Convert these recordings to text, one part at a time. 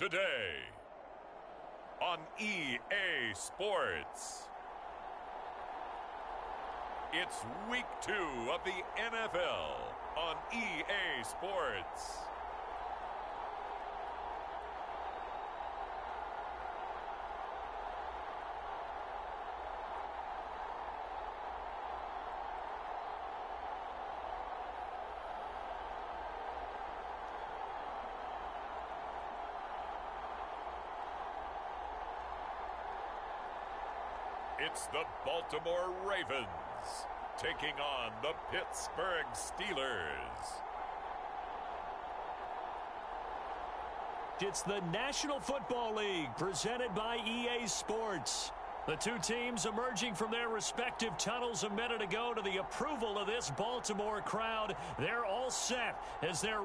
Today on EA Sports, it's week 2 of the NFL on EA Sports. It's the Baltimore Ravens taking on the Pittsburgh Steelers. It's the National Football League presented by EA Sports. The two teams emerging from their respective tunnels a minute ago to the approval of this Baltimore crowd. They're all set as they're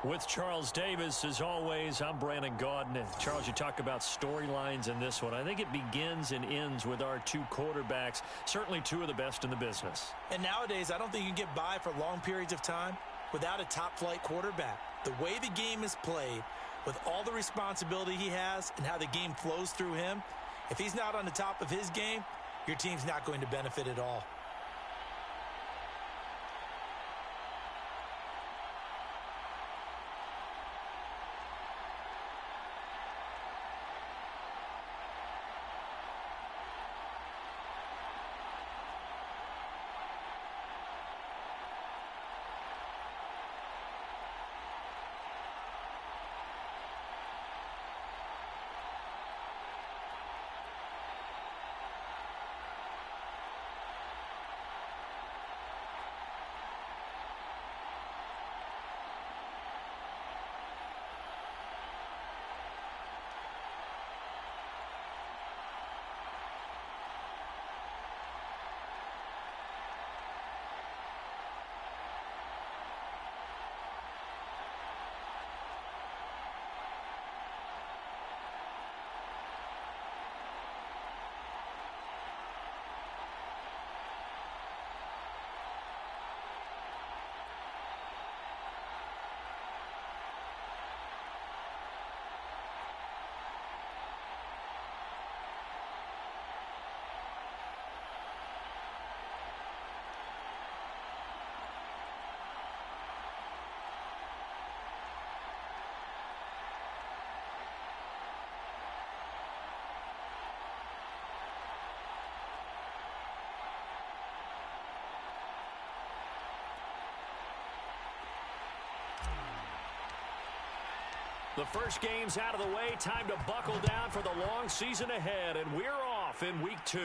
with Charles Davis, as always. I'm Brandon Gaudin. And Charles, you talk about storylines in this one. I think it begins and ends with our two quarterbacks, certainly two of the best in the business. And nowadays, I don't think you can get by for long periods of time without a top-flight quarterback. The way the game is played, with all the responsibility he has and how the game flows through him, if he's not on the top of his game, your team's not going to benefit at all. The first game's out of the way. Time to buckle down for the long season ahead, and we're off in week 2.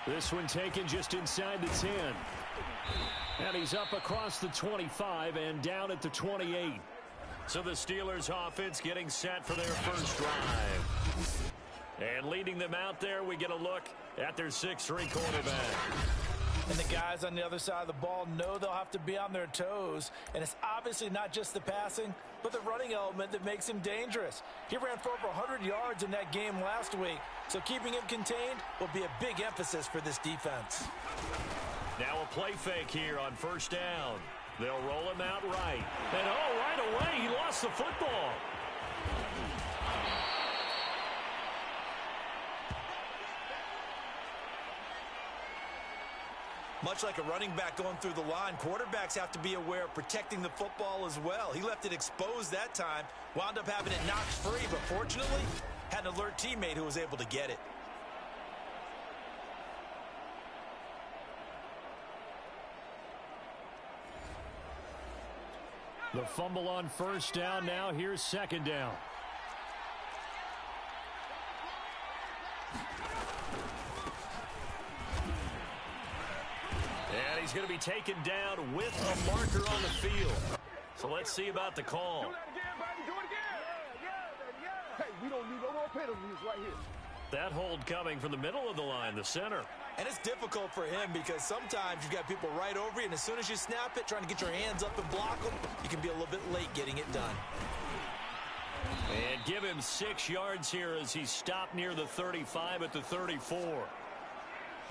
This one taken just inside the 10. And he's up across the 25 and down at the 28. So the Steelers offense getting set for their first drive. And leading them out there, we get a look at their 6'3" quarterback. And the guys on the other side of the ball know they'll have to be on their toes. And it's obviously not just the passing, but the running element that makes him dangerous. He ran for over 100 yards in that game last week, so keeping him contained will be a big emphasis for this defense. Now a play fake here on first down. They'll roll him out right. And right away, he lost the football. Much like a running back going through the line, quarterbacks have to be aware of protecting the football as well. He left it exposed that time, wound up having it knocked free, but fortunately, had an alert teammate who was able to get it. The fumble on first down. Now here's second down. And he's going to be taken down with a marker on the field. So let's see about the call. Do that again, baby. Do it again. Hey, we don't need no more penalties right here. That hold coming from the middle of the line, the center. And it's difficult for him because sometimes you've got people right over you, and as soon as you snap it, trying to get your hands up and block them, you can be a little bit late getting it done. And give him 6 yards here as he's stopped near the 35 at the 34.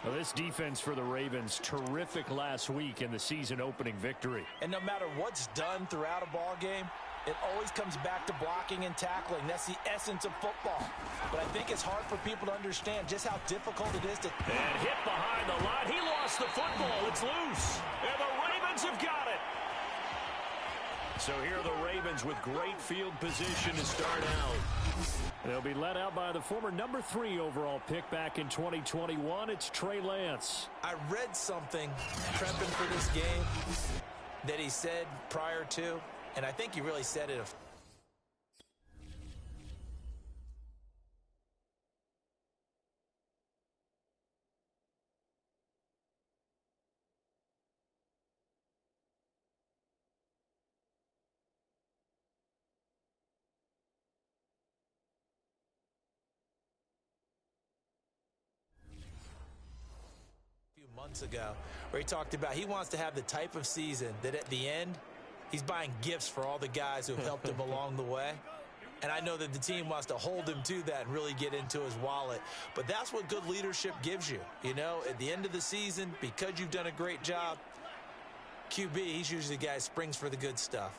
Well, this defense for the Ravens, terrific last week in the season-opening victory. And no matter what's done throughout a ball game, it always comes back to blocking and tackling. That's the essence of football. But I think it's hard for people to understand just how difficult it is to... And hit behind the line. He lost the football. It's loose. And the Ravens have got it. So here are the Ravens with great field position to start out. They'll be led out by the former number 3 overall pick back in 2021. It's Trey Lance. I read something prepping for this game that he said prior to, and I think he really said it. Months ago, where he talked about he wants to have the type of season that at the end he's buying gifts for all the guys who have helped him along the way. And I know that the team wants to hold him to that and really get into his wallet. But that's what good leadership gives you. You know, at the end of the season, because you've done a great job, QB, he's usually the guy who springs for the good stuff.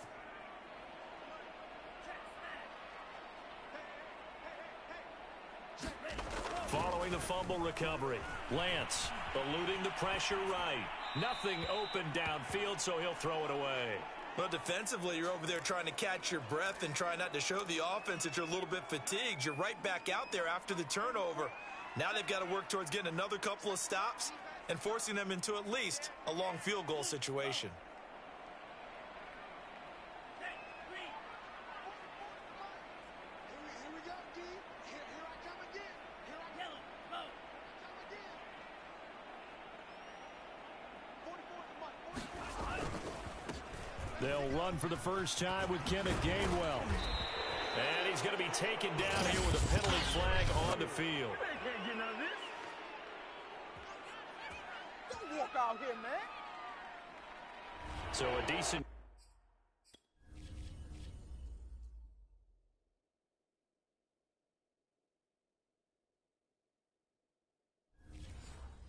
Following the fumble recovery, Lance eluding the pressure right. Nothing open downfield, so he'll throw it away. But defensively, you're over there trying to catch your breath and try not to show the offense that you're a little bit fatigued. You're right back out there after the turnover. Now they've got to work towards getting another couple of stops and forcing them into at least a long field goal situation. They'll run for the first time with Kenneth Gainwell. And he's going to be taken down here with a penalty flag on the field. Don't walk out here, man. So a decent...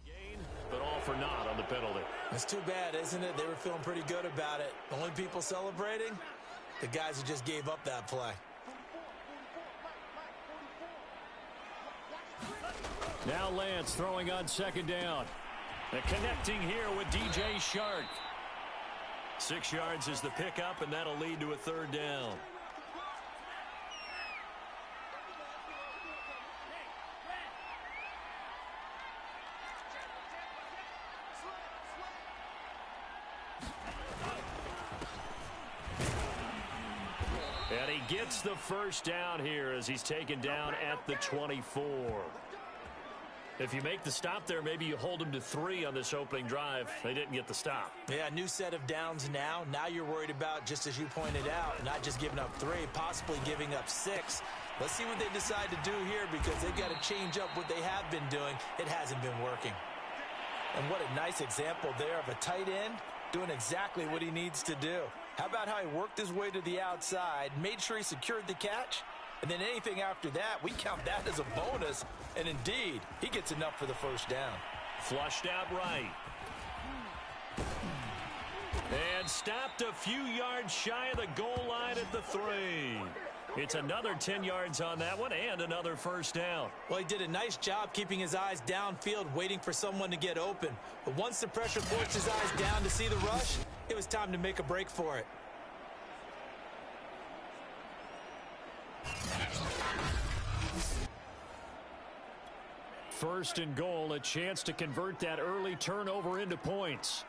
gain, but all for naught on the penalty. It's too bad, isn't it? They were feeling pretty good about it. The only people celebrating, the guys who just gave up that play. Now Lance throwing on second down. And connecting here with DJ Shark. 6 yards is the pickup, and that'll lead to a third down. And he gets the first down here as he's taken down at the 24. If you make the stop there, maybe you hold them to 3 on this opening drive. They didn't get the stop. Yeah, new set of downs now. Now you're worried about, just as you pointed out, not just giving up 3, possibly giving up 6. Let's see what they decide to do here because they've got to change up what they have been doing. It hasn't been working. And what a nice example there of a tight end doing exactly what he needs to do. How about how he worked his way to the outside, made sure he secured the catch, and then anything after that, we count that as a bonus. And indeed, he gets enough for the first down. Flushed out right. And stopped a few yards shy of the goal line at the 3. It's another 10 yards on that one and another first down. Well, he did a nice job keeping his eyes downfield, waiting for someone to get open. But once the pressure forced his eyes down to see the rush, it was time to make a break for it. First and goal, a chance to convert that early turnover into points.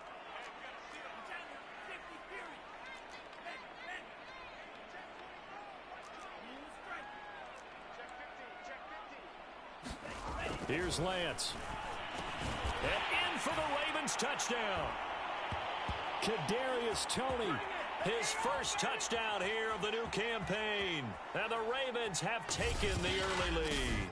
Here's Lance. And in for the Ravens touchdown. Kadarius Toney, his first touchdown here of the new campaign. And the Ravens have taken the early lead.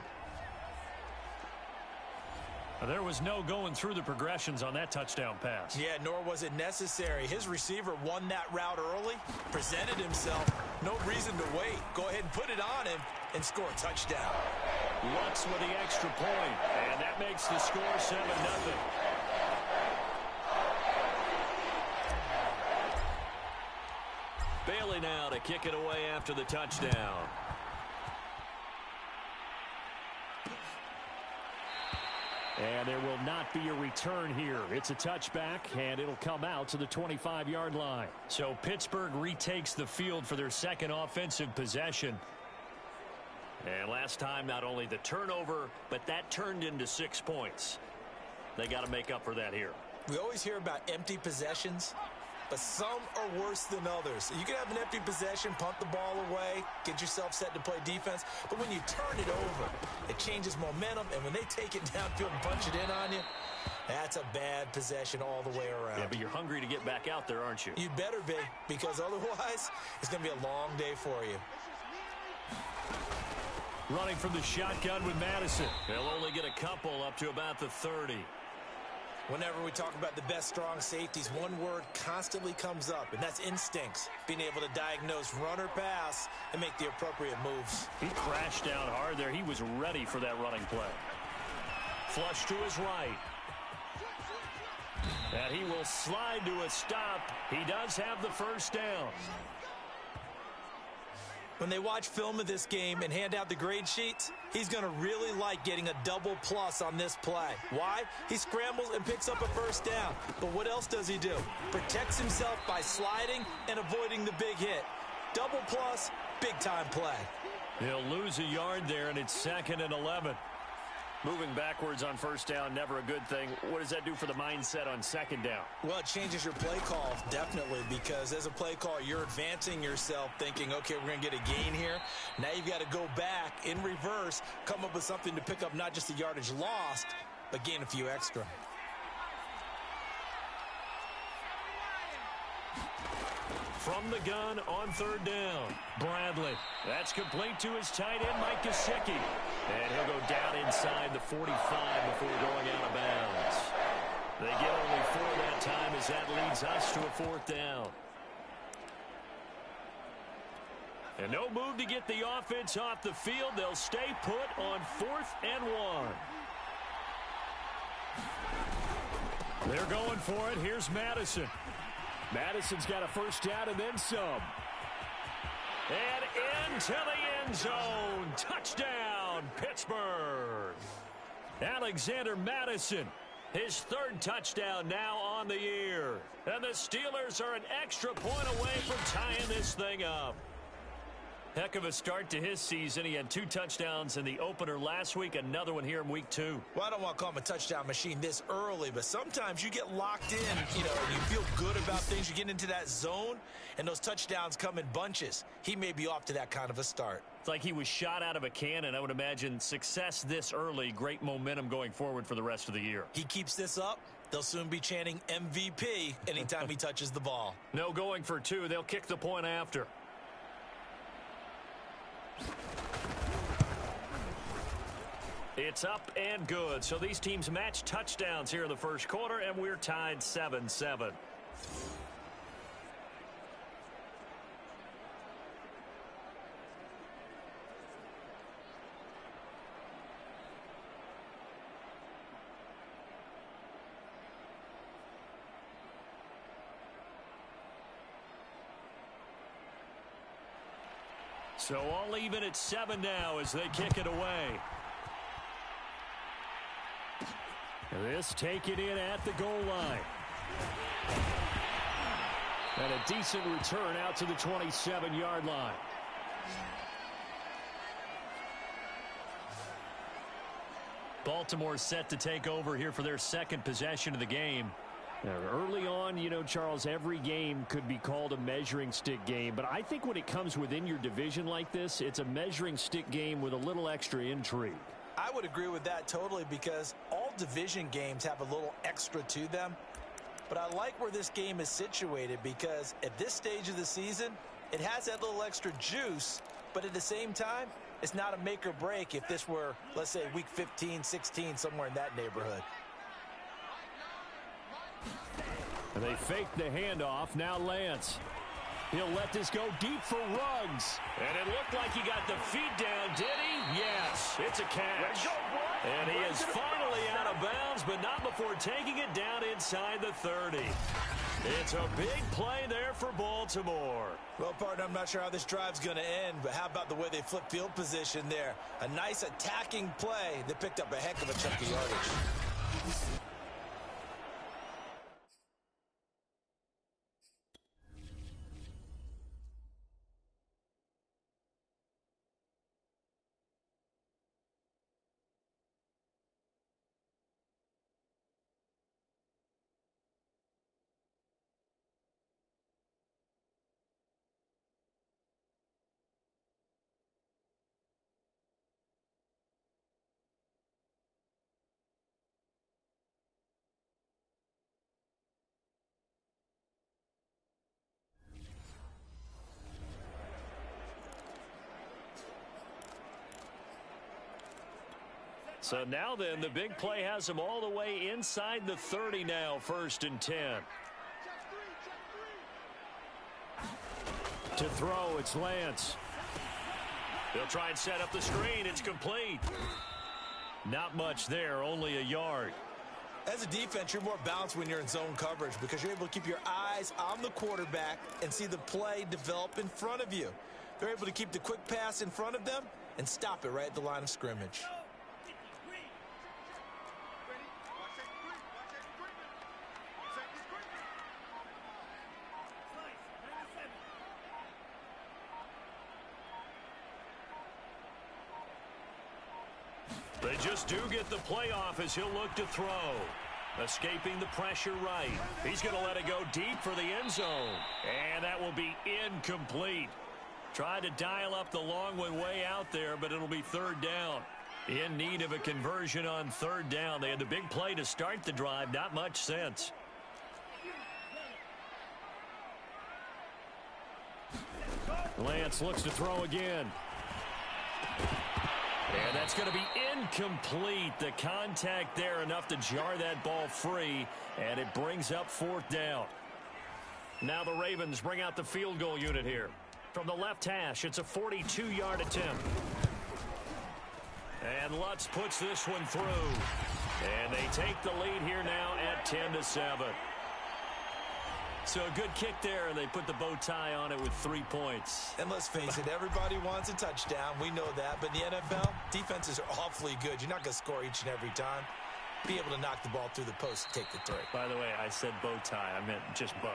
There was no going through the progressions on that touchdown pass. Yeah, nor was it necessary. His receiver won that route early, presented himself. No reason to wait. Go ahead and put it on him and score a touchdown. Lutz with the extra point, and that makes the score 7-0. Bailey now to kick it away after the touchdown. And there will not be a return here. It's a touchback, and it'll come out to the 25-yard line. So Pittsburgh retakes the field for their second offensive possession. And last time, not only the turnover, but that turned into 6 points. They got to make up for that here. We always hear about empty possessions, but some are worse than others. You can have an empty possession, punt the ball away, get yourself set to play defense, but when you turn it over, it changes momentum, and when they take it downfield and punch it in on you, that's a bad possession all the way around. Yeah, but you're hungry to get back out there, aren't you? You better be, because otherwise, it's going to be a long day for you. Running from the shotgun with Madison. They'll only get a couple up to about the 30. Whenever we talk about the best strong safeties, one word constantly comes up, and that's instincts. Being able to diagnose run or pass and make the appropriate moves. He crashed down hard there. He was ready for that running play. Flush to his right. And he will slide to a stop. He does have the first down. When they watch film of this game and hand out the grade sheets, he's going to really like getting a double plus on this play. Why? He scrambles and picks up a first down. But what else does he do? Protects himself by sliding and avoiding the big hit. Double plus, big-time play. He'll lose a yard there, and it's 2nd and 11. Moving backwards on first down, never a good thing. What does that do for the mindset on 2nd down? Well, it changes your play call, definitely, because as a play call, you're advancing yourself thinking, okay, we're going to get a gain here. Now you've got to go back in reverse, come up with something to pick up not just the yardage lost, but gain a few extra. From the gun on 3rd down, Bradley. That's complete to his tight end, Mike Gesicki. And he'll go down inside the 45 before going out of bounds. They get only 4 that time as that leads us to a 4th down. And no move to get the offense off the field. They'll stay put on 4th and 1. They're going for it. Here's Madison. Madison's got a first down and then some. And into the end zone. Touchdown, Pittsburgh. Alexander Madison, his 3rd touchdown now on the year. And the Steelers are an extra point away from tying this thing up. Heck of a start to his season. He had 2 touchdowns in the opener last week, another one here in week 2. Well, I don't want to call him a touchdown machine this early, but sometimes you get locked in, and you feel good about things. You get into that zone, and those touchdowns come in bunches. He may be off to that kind of a start. It's like he was shot out of a cannon. I would imagine success this early, great momentum going forward for the rest of the year. He keeps this up, they'll soon be chanting MVP anytime he touches the ball. No going for 2. They'll kick the point after. It's up and good. So these teams match touchdowns here in the first quarter, and we're tied 7-7. So all even at 7 now as they kick it away. This taken in at the goal line. And a decent return out to the 27-yard line. Baltimore set to take over here for their 2nd possession of the game. Now, early on, Charles, every game could be called a measuring stick game. But I think when it comes within your division like this, it's a measuring stick game with a little extra intrigue. I would agree with that totally, because all division games have a little extra to them. But I like where this game is situated, because at this stage of the season, it has that little extra juice, but at the same time, It's not a make or break if this were, let's say, week 15, 16, somewhere in that neighborhood. They fake the handoff. Now Lance. He'll let this go deep for Ruggs. And it looked like he got the feet down, did he? Yes, it's a catch. And he is finally out of bounds, but not before taking it down inside the 30. It's a big play there for Baltimore. Well, partner, I'm not sure how this drive's going to end, but how about the way they flip field position there? A nice attacking play that picked up a heck of a chunk of yardage. So now then, the big play has him all the way inside the 30 now, 1st and 10. To throw, it's Lance. They'll try and set up the screen. It's complete. Not much there, only a yard. As a defense, you're more balanced when you're in zone coverage because you're able to keep your eyes on the quarterback and see the play develop in front of you. They're able to keep the quick pass in front of them and stop it right at the line of scrimmage. They just do get the playoff as he'll look to throw. Escaping the pressure right. He's going to let it go deep for the end zone. And that will be incomplete. Tried to dial up the long one way out there, but it'll be 3rd down. In need of a conversion on 3rd down. They had the big play to start the drive. Not much sense. Lance looks to throw again. And that's going to be incomplete. The contact there enough to jar that ball free, and it brings up 4th down. Now the Ravens bring out the field goal unit here. From the left hash, it's a 42-yard attempt. And Lutz puts this one through. And they take the lead here now at 10-7. So a good kick there, and they put the bow tie on it with 3 points. And let's face it, everybody wants a touchdown. We know that. But in the NFL, defenses are awfully good. You're not going to score each and every time. Be able to knock the ball through the post and take the 3. By the way, I said bow tie. I meant just bow.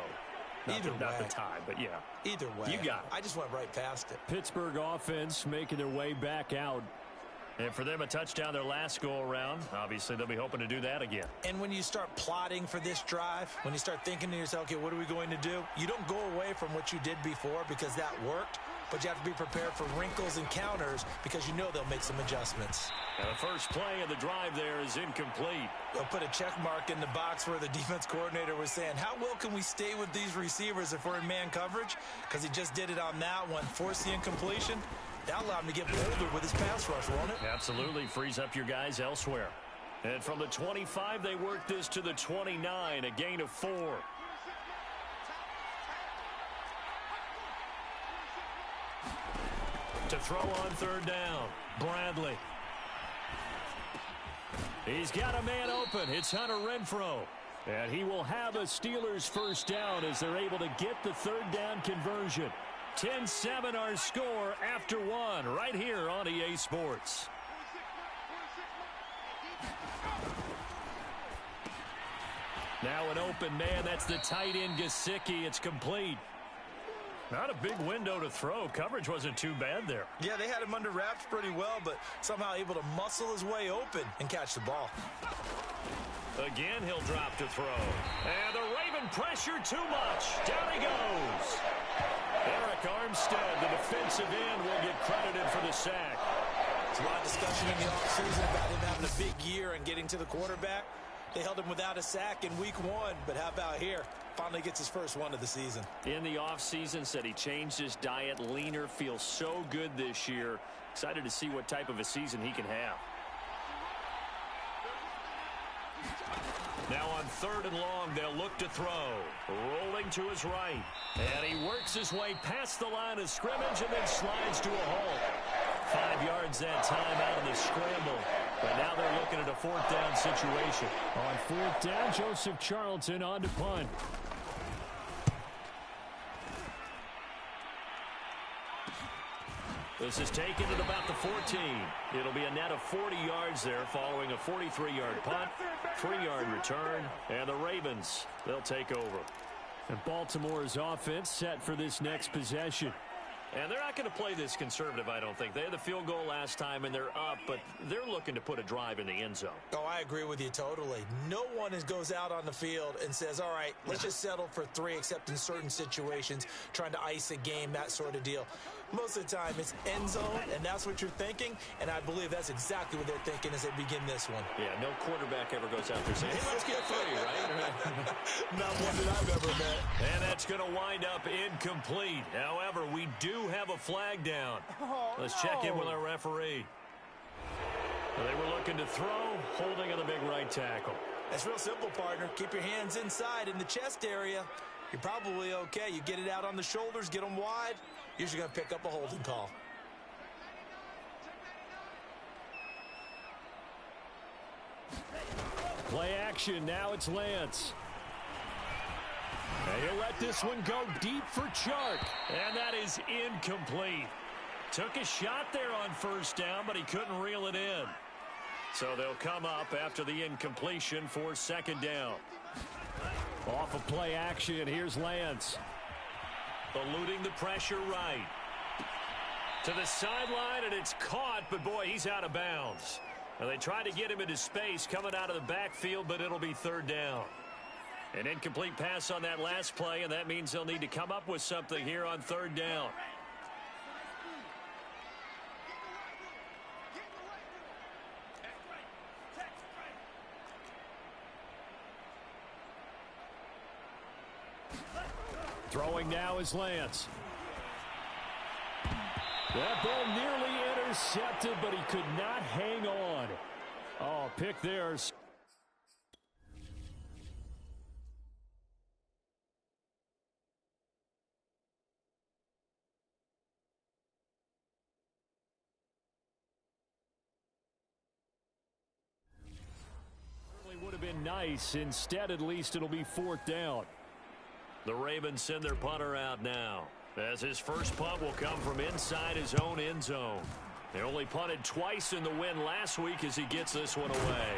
Not the tie, but yeah. Either way. You got it. I just went right past it. Pittsburgh offense making their way back out. And for them, a touchdown their last go-around. Obviously, they'll be hoping to do that again. And when you start plotting for this drive, when you start thinking to yourself, okay, what are we going to do? You don't go away from what you did before because that worked, but you have to be prepared for wrinkles and counters because you know they'll make some adjustments. Now the first play of the drive there is incomplete. They'll put a check mark in the box where the defense coordinator was saying, how well can we stay with these receivers if we're in man coverage? Because he just did it on that one, forced the incompletion. That allowed him to get bolder with his pass rush, won't it? Absolutely. Frees up your guys elsewhere. And from the 25, they work this to the 29, a gain of 4. To throw on 3rd down, Bradley. He's got a man open. It's Hunter Renfrow. And he will have a Steelers first down as they're able to get the 3rd down conversion. 10-7 our score after 1 right here on EA Sports. Now an open man. That's the tight end Gesicki. It's complete. Not a big window to throw. Coverage wasn't too bad there. Yeah, they had him under wraps pretty well, but somehow able to muscle his way open and catch the ball. Again, he'll drop to throw. And the Raven pressure too much. Down he goes. Eric Armstead, the defensive end, will get credited for the sack. There's a lot of discussion in the offseason about him having a big year and getting to the quarterback. They held him without a sack in week 1, but how about here? Finally gets his first one of the season. In the offseason, said he changed his diet, leaner, feels so good this year. Excited to see what type of a season he can have. Now on 3rd and long, they'll look to throw. Rolling to his right. And he works his way past the line of scrimmage and then slides to a halt. 5 yards that time out of the scramble. But now they're looking at a 4th down situation. On 4th down, Joseph Charlton on to punt. This is taken at about the 14. It'll be a net of 40 yards there following a 43-yard punt, 3-yard return, and the Ravens, they'll take over. And Baltimore's offense set for this next possession. And they're not going to play this conservative, I don't think. They had the field goal last time, and they're up, but they're looking to put a drive in the end zone. Oh, I agree with you totally. No one goes out on the field and says, all right, let's just settle for 3, except in certain situations, trying to ice a game, that sort of deal. Most of the time, it's end zone, and that's what you're thinking, and I believe that's exactly what they're thinking as they begin this one. Yeah, no quarterback ever goes out there saying, hey, let's get 3, right? Not one that I've ever met. And that's going to wind up incomplete. However, we do have a flag down. Let's check in with our referee. They were looking to throw, holding on the big right tackle. That's real simple, partner. Keep your hands inside in the chest area. You're probably okay. You get it out on the shoulders, get them wide. Usually going to pick up a holding call. Play action. Now it's Lance. And he'll let this one go deep for Chark. And that is incomplete. Took a shot there on 1st down, but he couldn't reel it in. So they'll come up after the incompletion for 2nd down. Off of play action, here's Lance. Eluding the pressure right. To the sideline, and it's caught, but boy, he's out of bounds. And they try to get him into space coming out of the backfield, but it'll be 3rd down. An incomplete pass on that last play, and that means they'll need to come up with something here on 3rd down. Throwing now is Lance. That ball nearly intercepted, but he could not hang on. Oh, pick there. Would have been nice. Instead, at least it'll be 4th down. The Ravens send their punter out now, as his first punt will come from inside his own end zone. They only punted twice in the win last week as he gets this one away.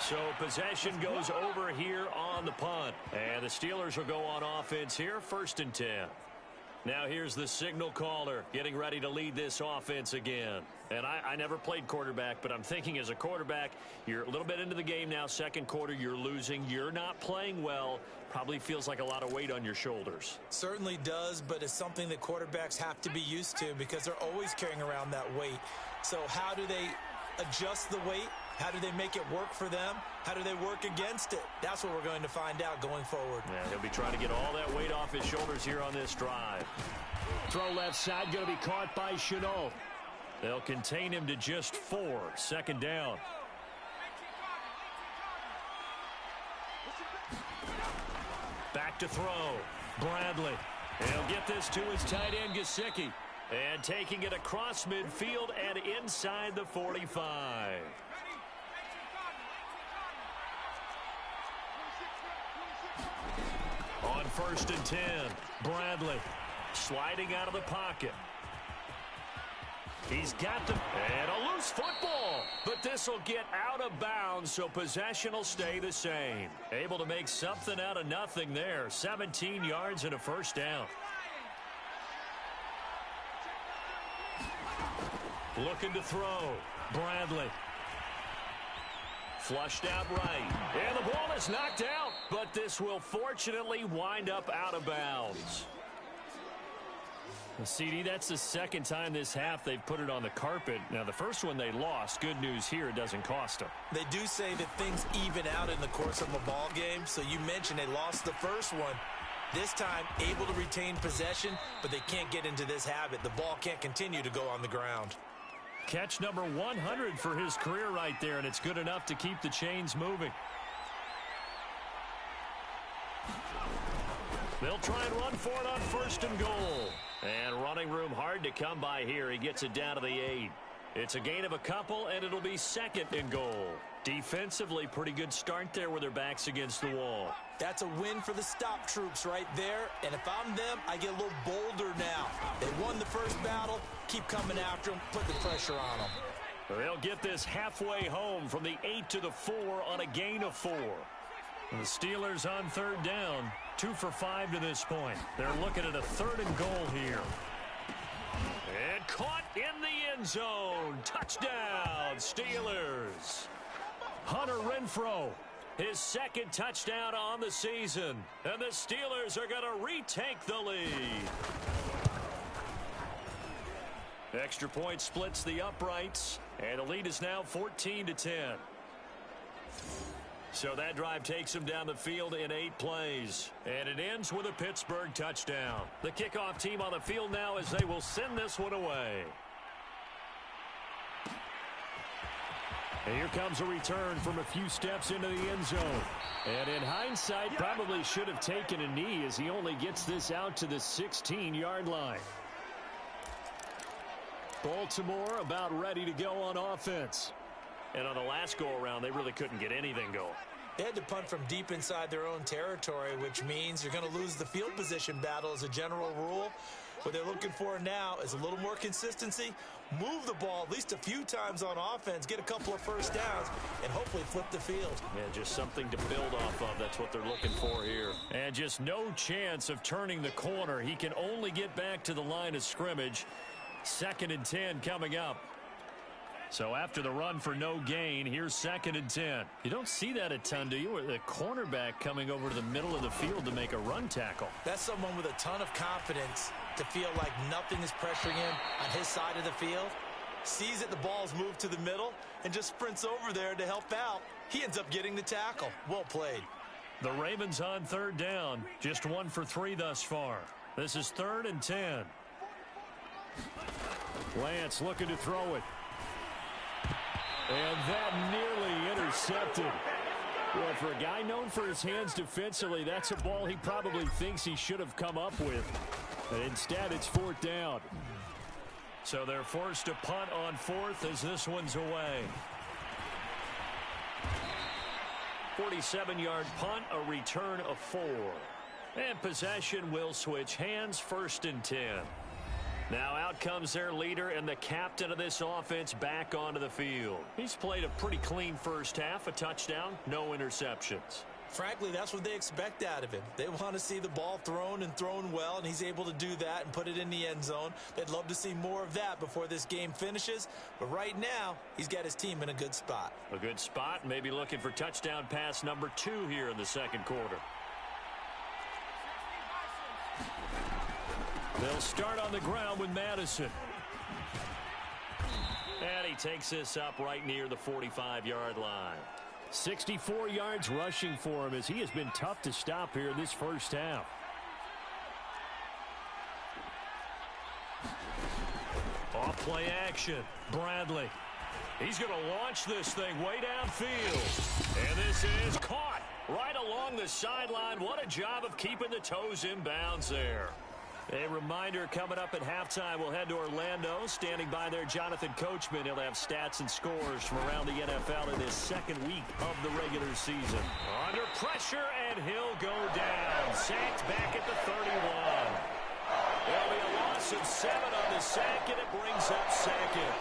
So possession goes over here on the punt. And the Steelers will go on offense here, 1st and 10. Now here's the signal caller getting ready to lead this offense again. And I never played quarterback, but I'm thinking as a quarterback, you're a little bit into the game now. 2nd quarter, you're losing. You're not playing well. Probably feels like a lot of weight on your shoulders. Certainly does, but it's something that quarterbacks have to be used to because they're always carrying around that weight. So how do they adjust the weight? How do they make it work for them? How do they work against it? That's what we're going to find out going forward. Yeah, he'll be trying to get all that weight off his shoulders here on this drive. Throw left side, going to be caught by Chenault. They'll contain him to just 4. 2nd down. Back to throw. Bradley. He'll get this to his tight end, Gesicki. And taking it across midfield and inside the 45. On 1st and 10, Bradley sliding out of the pocket. He's got them, and a loose football, but this will get out of bounds, so possession will stay the same. Able to make something out of nothing there. 17 yards and a 1st down. Looking to throw. Bradley. Flushed out right. And the ball is knocked out, but this will fortunately wind up out of bounds. CD, that's the second time this half they've put it on the carpet. Now, the first one they lost. Good news here, it doesn't cost them. They do say that things even out in the course of a ball game. So you mentioned they lost the first one. This time, able to retain possession, but they can't get into this habit. The ball can't continue to go on the ground. Catch number 100 for his career right there, and it's good enough to keep the chains moving. They'll try and run for it on 1st and goal. And running room hard to come by here. He gets it down to the 8. It's a gain of a couple, and it'll be 2nd and goal. Defensively, pretty good start there with their backs against the wall. That's a win for the stop troops right there. And if I'm them, I get a little bolder now. They won the first battle. Keep coming after them. Put the pressure on them. They'll get this halfway home from the 8 to the 4 on a gain of 4. The Steelers on 3rd down. 2 for 5 to this point. They're looking at a 3rd and goal here. And caught in the end zone. Touchdown, Steelers. Hunter Renfrow, his 2nd touchdown on the season. And the Steelers are going to retake the lead. Extra point splits the uprights. And the lead is now 14-10. So that drive takes him down the field in 8 plays. And it ends with a Pittsburgh touchdown. The kickoff team on the field now as they will send this one away. And here comes a return from a few steps into the end zone. And in hindsight, probably should have taken a knee as he only gets this out to the 16-yard line. Baltimore about ready to go on offense. And on the last go-around, they really couldn't get anything going. They had to punt from deep inside their own territory, which means you're going to lose the field position battle as a general rule. What they're looking for now is a little more consistency, move the ball at least a few times on offense, get a couple of first downs, and hopefully flip the field. Yeah, just something to build off of. That's what they're looking for here. And just no chance of turning the corner. He can only get back to the line of scrimmage. 2nd and 10 coming up. So after the run for no gain, here's 2nd and 10. You don't see that a ton, do you? With the cornerback coming over to the middle of the field to make a run tackle. That's someone with a ton of confidence to feel like nothing is pressuring him on his side of the field. Sees that the ball's moved to the middle and just sprints over there to help out. He ends up getting the tackle. Well played. The Ravens on 3rd down. Just 1 for 3 thus far. This is 3rd and 10. Lance looking to throw it. And that nearly intercepted. Well, for a guy known for his hands defensively, that's a ball he probably thinks he should have come up with. But instead, it's 4th down. So they're forced to punt on 4th as this one's away. 47-yard punt, a return of 4. And possession will switch hands, 1st and 10. Now out comes their leader and the captain of this offense back onto the field. He's played a pretty clean first half, a touchdown, no interceptions. Frankly, that's what they expect out of him. They want to see the ball thrown and thrown well, and he's able to do that and put it in the end zone. They'd love to see more of that before this game finishes. But right now, he's got his team in a good spot. A good spot, maybe looking for touchdown pass number 2 here in the 2nd quarter. They'll start on the ground with Madison. And he takes this up right near the 45-yard line. 64 yards rushing for him as he has been tough to stop here in this first half. Off play action. Bradley. He's going to launch this thing way downfield. And this is caught right along the sideline. What a job of keeping the toes in bounds there. A reminder coming up at halftime, we'll head to Orlando. Standing by there, Jonathan Coachman. He'll have stats and scores from around the NFL in this 2nd week of the regular season. Under pressure, and he'll go down. Sacked back at the 31. There'll be a loss of 7 on the sack, and it brings up 2nd.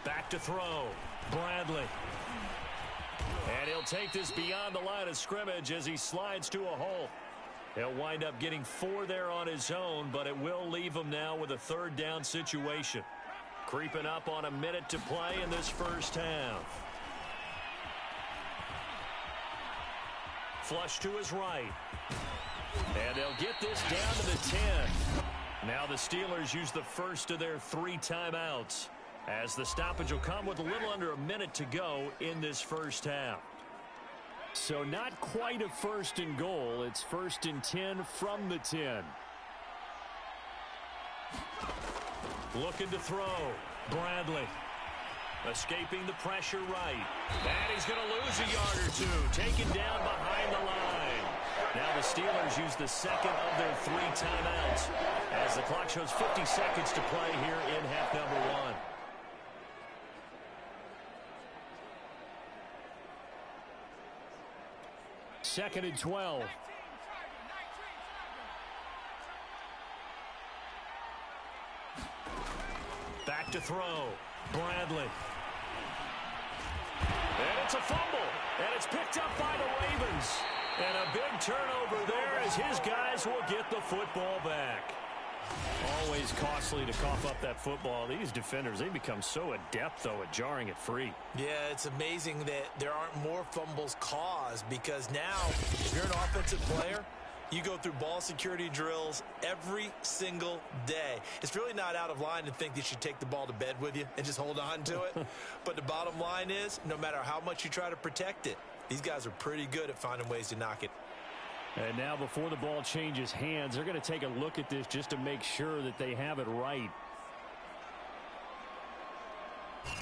Back to throw. Bradley. And he'll take this beyond the line of scrimmage as he slides to a hole. He'll wind up getting 4 there on his own, but it will leave him now with a 3rd down situation. Creeping up on a minute to play in this first half. flush to his right. And they'll get this down to the 10. Now the Steelers use the first of their 3 timeouts, as the stoppage will come with a little under a minute to go in this first half. So not quite a first and goal. It's 1st and 10 from the 10. Looking to throw. Bradley. Escaping the pressure right. And he's going to lose a yard or 2. Taken down behind the line. Now the Steelers use the second of their 3 timeouts, as the clock shows 50 seconds to play here in half number 1. Second and 12. Back to throw. Bradley. And it's a fumble. And it's picked up by the Ravens. And a big turnover there as his guys will get the football back. Always costly to cough up that football. These defenders, they become so adept, though, at jarring it free. Yeah, it's amazing that there aren't more fumbles caused, because now, if you're an offensive player, you go through ball security drills every single day. It's really not out of line to think that you should take the ball to bed with you and just hold on to it. But the bottom line is, no matter how much you try to protect it, these guys are pretty good at finding ways to knock it. And now before the ball changes hands, they're going to take a look at this just to make sure that they have it right.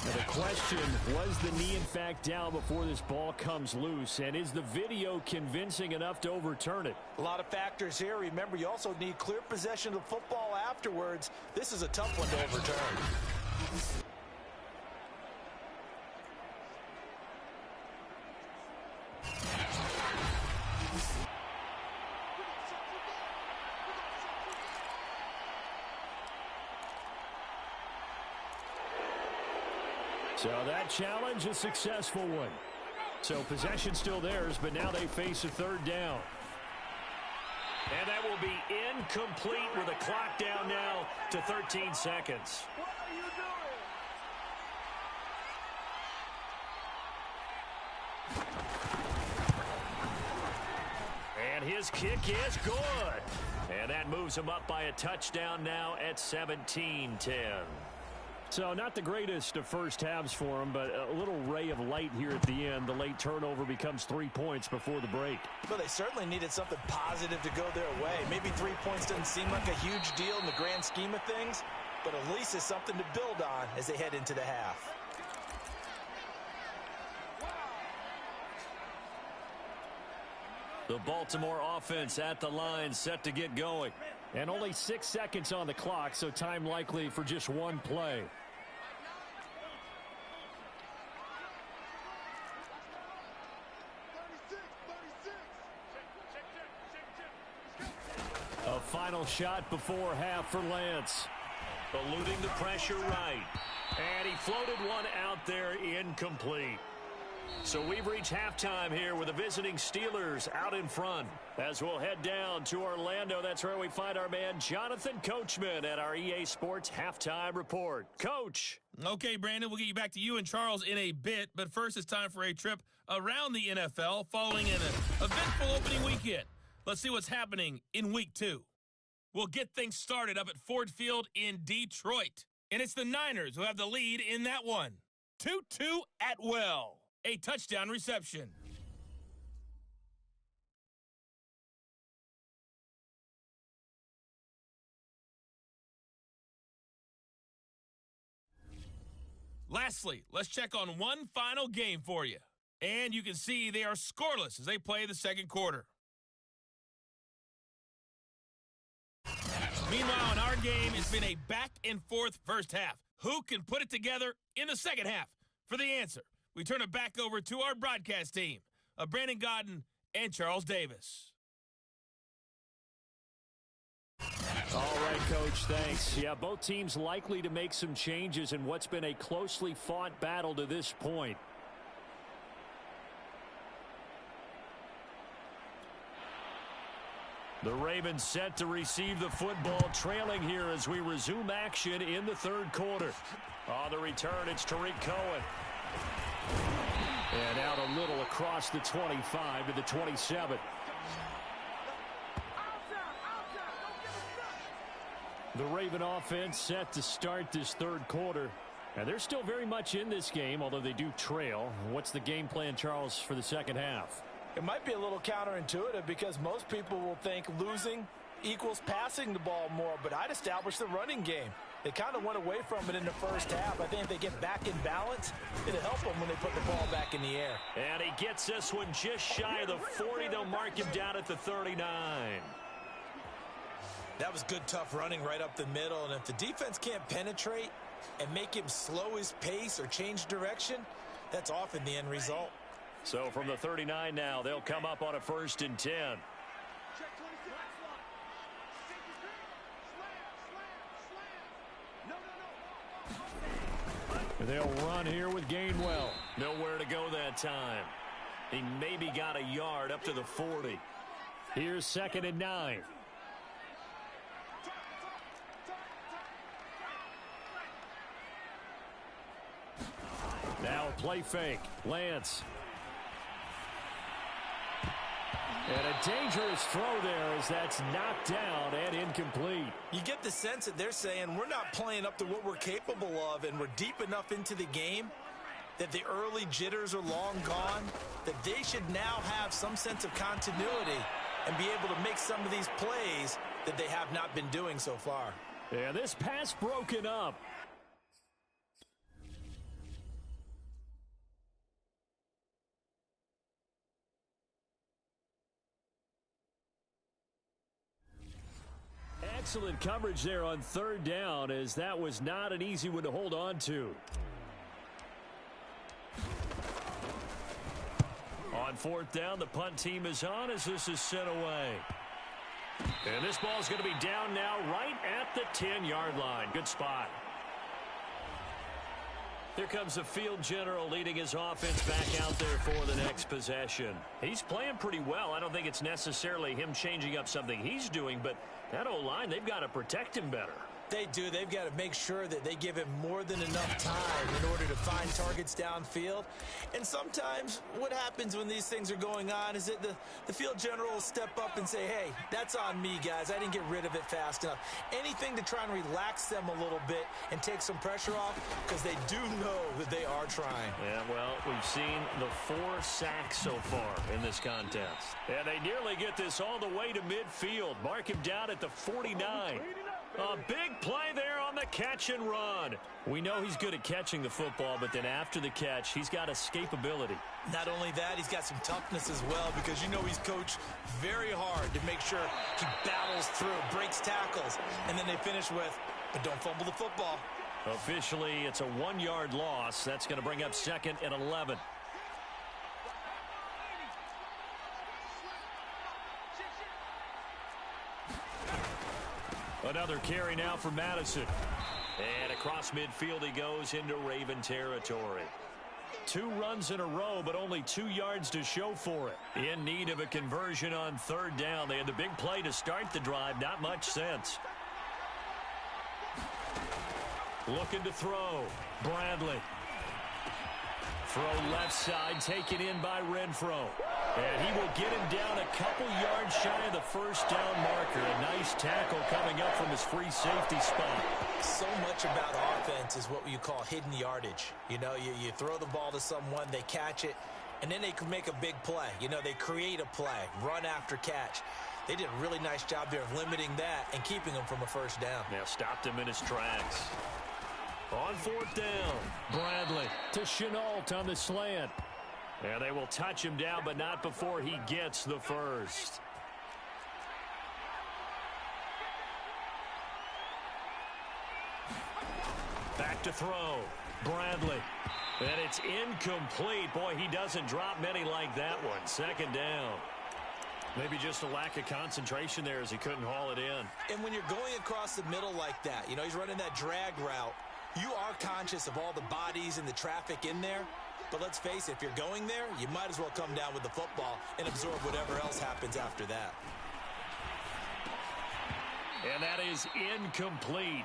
Now the question, was the knee in fact down before this ball comes loose? And is the video convincing enough to overturn it? A lot of factors here. Remember, you also need clear possession of the football afterwards. This is a tough one to overturn. So that challenge, a successful one. So possession still theirs, but now they face a 3rd down. And that will be incomplete with a clock down now to 13 seconds. What are you doing? And his kick is good. And that moves him up by a touchdown now at 17-10. So not the greatest of first halves for him, but a little ray of light here at the end. The late turnover becomes 3 points before the break. Well, they certainly needed something positive to go their way. Maybe 3 points doesn't seem like a huge deal in the grand scheme of things, but at least it's something to build on as they head into the half. The Baltimore offense at the line, set to get going. And only 6 seconds on the clock, so time likely for just one play. A final shot before half for Lance. Eluding the pressure right. And he floated one out there, incomplete. So we've reached halftime here with the visiting Steelers out in front. As we'll head down to Orlando, that's where we find our man Jonathan Coachman at our EA Sports Halftime Report. Coach. Okay, Brandon, we'll get you back to you and Charles in a bit, but first it's time for a trip around the NFL following an eventful opening weekend. Let's see what's happening in Week 2. We'll get things started up at Ford Field in Detroit, and it's the Niners who have the lead in that one. Tutu Atwell. A touchdown reception. Lastly, let's check on one final game for you. And you can see they are scoreless as they play the second quarter. Meanwhile, in our game, it's been a back-and-forth first half. Who can put it together in the second half? For the answer, we turn it back over to our broadcast team of Brandon Godden and Charles Davis. All right, Coach, thanks. Yeah, both teams likely to make some changes in what's been a closely fought battle to this point. The Ravens set to receive the football, trailing here as we resume action in the third quarter. On the return, it's Tariq Cohen. And out a little across the 25 to the 27. The Raven offense set to start this third quarter. And they're still very much in this game, although they do trail. What's the game plan, Charles, for the second half? It might be a little counterintuitive because most people will think losing equals passing the ball more, but I'd establish the running game. They kind of went away from it in the first half. I think if they get back in balance, it'll help them when they put the ball back in the air. And he gets this one just shy of the 40. They'll mark him down at the 39. That was good, tough running right up the middle, and if the defense can't penetrate and make him slow his pace or change direction, that's often the end result. So from the 39 now, they'll come up on a 1st and 10. They'll run here with Gainwell. Nowhere to go that time. He maybe got a yard up to the 40. Here's 2nd and 9. Now a play fake. Lance. And a dangerous throw there as that's knocked down and incomplete. You get the sense that they're saying we're not playing up to what we're capable of, and we're deep enough into the game that the early jitters are long gone, that they should now have some sense of continuity and be able to make some of these plays that they have not been doing so far. Yeah, this pass broken up. Excellent coverage there on 3rd down, as that was not an easy one to hold on to. On 4th down, the punt team is on as this is sent away. And this ball is going to be down now right at the 10-yard line. Good spot. Here comes the field general leading his offense back out there for the next possession. He's playing pretty well. I don't think it's necessarily him changing up something he's doing, but that O-line, they've got to protect him better. They do. They've got to make sure that they give him more than enough time in order to find targets downfield. And sometimes what happens when these things are going on is that the field general will step up and say, hey, that's on me, guys. I didn't get rid of it fast enough. Anything to try and relax them a little bit and take some pressure off, because they do know that they are trying. Yeah, well, we've seen the 4 sacks so far in this contest. And they nearly get this all the way to midfield. Mark him down at the 49. A big play there on the catch and run. We know he's good at catching the football, but then after the catch, he's got escapability. Not only that, he's got some toughness as well, because you know he's coached very hard to make sure he battles through, breaks tackles, and then they finish with, but don't fumble the football. Officially, it's a 1-yard loss. That's going to bring up 2nd and 11. Another carry now for Madison. And across midfield he goes into Raven territory. 2 runs in a row, but only 2 yards to show for it. In need of a conversion on 3rd down. They had the big play to start the drive. Not much sense. Looking to throw. Bradley. Throw left side, taken in by Renfro. And he will get him down a couple yards shy of the 1st down marker. A nice tackle coming up from his free safety spot. So much about offense is what you call hidden yardage. You know, you throw the ball to someone, they catch it, and then they can make a big play. You know, they create a play, run after catch. They did a really nice job there of limiting that and keeping him from a 1st down. Now stopped him in his tracks. On 4th down, Bradley to Chenault on the slant. And they will touch him down, but not before he gets the 1st. Back to throw. Bradley. And it's incomplete. Boy, he doesn't drop many like that one. 2nd down. Maybe just a lack of concentration there as he couldn't haul it in. And when you're going across the middle like that, you know, he's running that drag route, you are conscious of all the bodies and the traffic in there. But let's face it, if you're going there, you might as well come down with the football and absorb whatever else happens after that. And that is incomplete.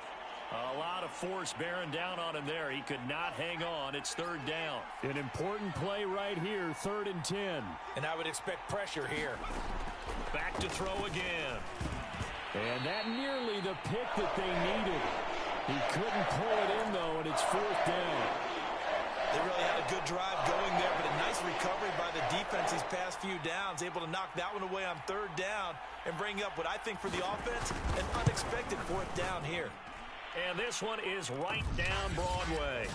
A lot of force bearing down on him there. He could not hang on. It's third down. An important play right here, 3rd and 10. And I would expect pressure here. Back to throw again. And that nearly the pick that they needed. He couldn't pull it in, though, and it's 4th down. They really had a good drive going there, but a nice recovery by the defense these past few downs, able to knock that one away on 3rd down and bring up what I think for the offense, an unexpected 4th down here. And this one is right down Broadway.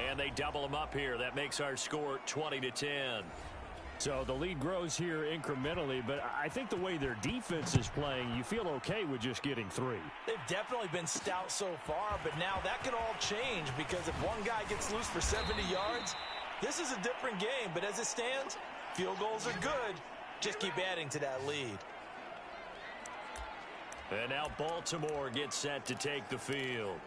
And they double them up here. That makes our score 20-10. So the lead grows here incrementally, but I think the way their defense is playing, you feel okay with just getting 3. They've definitely been stout so far, but now that could all change because if one guy gets loose for 70 yards, this is a different game. But as it stands, field goals are good. Just keep adding to that lead. And now Baltimore gets set to take the field.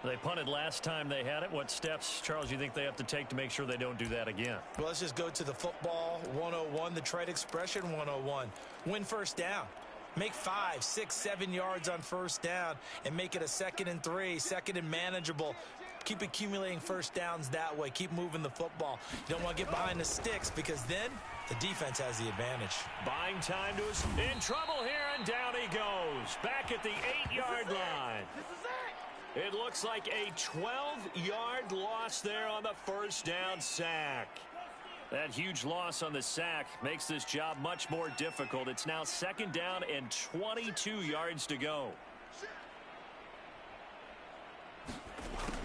They punted last time they had it. What steps, Charles, you think they have to take to make sure they don't do that again? Well, let's just go to the football 101, the trade expression 101. Win first down. Make 5, 6, 7 yards on first down and make it a 2nd and 3, 2nd and manageable. Keep accumulating first downs that way. Keep moving the football. You don't want to get behind the sticks because then the defense has the advantage. Buying time to us. In trouble here, and down he goes. Back at the 8-yard line. It looks like a 12-yard loss there on the first down sack. That huge loss on the sack makes this job much more difficult. It's now 2nd down and 22 yards to go.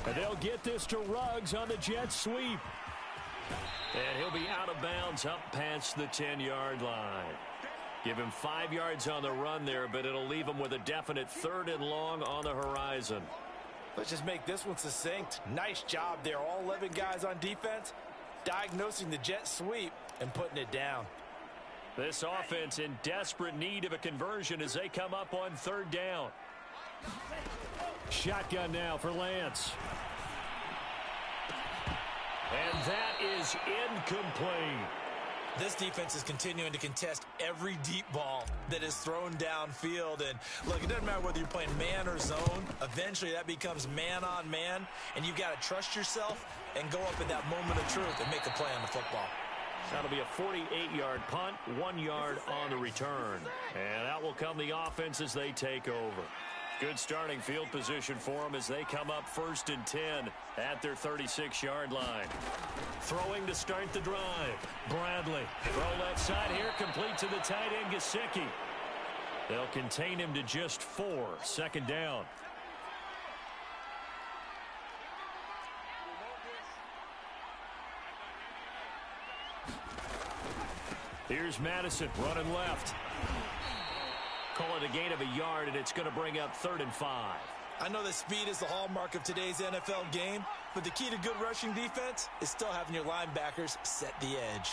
And they'll get this to Ruggs on the jet sweep. And he'll be out of bounds up past the 10-yard line. Give him 5 yards on the run there, but it'll leave him with a definite 3rd and long on the horizon. Let's just make this one succinct. Nice job there. All 11 guys on defense diagnosing the jet sweep and putting it down. This offense in desperate need of a conversion as they come up on 3rd down. Shotgun now for Lance. And that is incomplete. This defense is continuing to contest every deep ball that is thrown downfield. And look, it doesn't matter whether you're playing man or zone. Eventually that becomes man on man. And you've got to trust yourself and go up at that moment of truth and make a play on the football. That'll be a 48-yard punt, 1 yard on the return. And out will come the offense as they take over. Good starting field position for them as they come up 1st and 10 at their 36-yard line. Throwing to start the drive. Bradley. Throw left side here, complete to the tight end, Gesicki. They'll contain him to just 4. 2nd down. Here's Madison running left. Call it a gain of a yard, and it's going to bring up 3rd and 5. I know that speed is the hallmark of today's NFL game, but the key to good rushing defense is still having your linebackers set the edge.